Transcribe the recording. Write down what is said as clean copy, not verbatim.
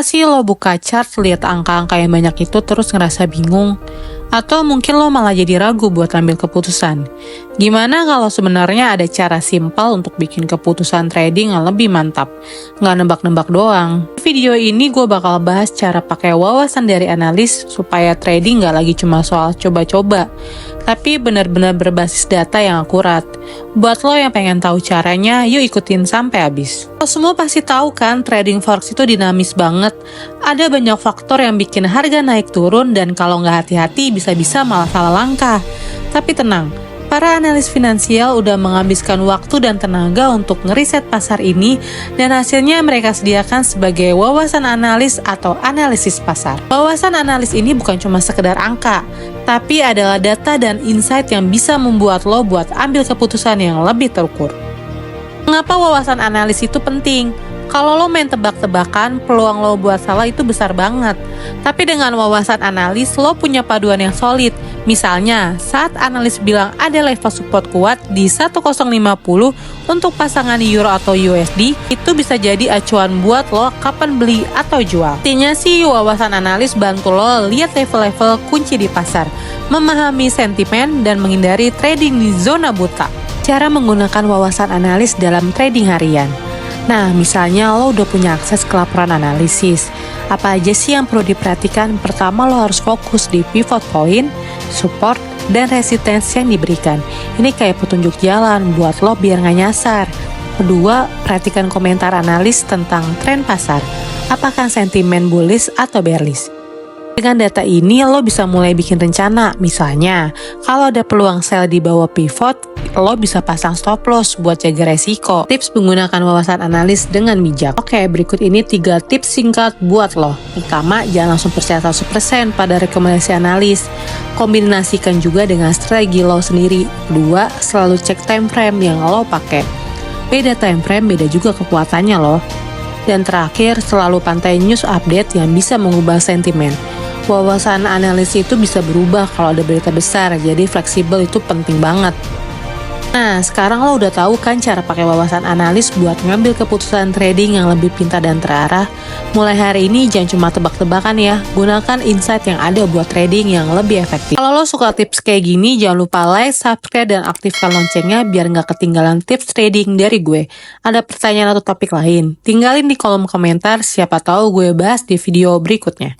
Pernah gak sih lo buka chart, lihat angka-angka yang banyak itu terus ngerasa bingung? Atau mungkin lo malah jadi ragu buat ambil keputusan? Gimana kalau sebenarnya ada cara simpel untuk bikin keputusan trading yang lebih mantap? Nggak nebak-nebak doang. Di video ini gue bakal bahas cara pakai wawasan dari analis supaya trading nggak lagi cuma soal coba-coba, tapi benar-benar berbasis data yang akurat. Buat lo yang pengen tahu caranya, yuk ikutin sampai habis. Lo semua pasti tahu kan, trading forex itu dinamis banget. Ada banyak faktor yang bikin harga naik turun dan kalau nggak hati-hati bisa-bisa malah salah langkah. Tapi tenang, para analis finansial udah menghabiskan waktu dan tenaga untuk ngeriset pasar ini dan hasilnya mereka sediakan sebagai wawasan analis atau analisis pasar. Wawasan analis ini bukan cuma sekedar angka, tapi adalah data dan insight yang bisa membuat lo buat ambil keputusan yang lebih terukur. Mengapa wawasan analis itu penting? Kalau lo main tebak-tebakan, peluang lo buat salah itu besar banget. Tapi dengan wawasan analis, lo punya paduan yang solid. Misalnya, saat analis bilang ada level support kuat di 1050 untuk pasangan euro atau USD, itu bisa jadi acuan buat lo kapan beli atau jual. Intinya sih, wawasan analis bantu lo lihat level-level kunci di pasar, memahami sentimen, dan menghindari trading di zona buta. Cara menggunakan wawasan analis dalam trading harian. Nah, misalnya lo udah punya akses ke laporan analisis. Apa aja sih yang perlu diperhatikan? Pertama, lo harus fokus di pivot point, support, dan resistance yang diberikan. Ini kayak petunjuk jalan buat lo biar nggak nyasar. Kedua, perhatikan komentar analis tentang tren pasar. Apakah sentimen bullish atau bearish? Dengan data ini, lo bisa mulai bikin rencana. Misalnya, kalau ada peluang sell di bawah pivot, lo bisa pasang stop loss buat jaga resiko. Tips menggunakan wawasan analis dengan bijak. Oke, berikut ini 3 tips singkat buat lo. Pertama, jangan langsung percaya 100% pada rekomendasi analis. Kombinasikan juga dengan strategi lo sendiri. Kedua, selalu cek time frame yang lo pakai. Beda time frame, beda juga kekuatannya lo. Dan terakhir, selalu pantai news update yang bisa mengubah sentimen. Wawasan analis itu bisa berubah kalau ada berita besar, jadi fleksibel itu penting banget. Nah, sekarang lo udah tahu kan cara pakai wawasan analis buat ngambil keputusan trading yang lebih pintar dan terarah? Mulai hari ini jangan cuma tebak-tebakan ya, gunakan insight yang ada buat trading yang lebih efektif. Kalau lo suka tips kayak gini, jangan lupa like, subscribe, dan aktifkan loncengnya biar nggak ketinggalan tips trading dari gue. Ada pertanyaan atau topik lain? Tinggalin di kolom komentar, siapa tahu gue bahas di video berikutnya.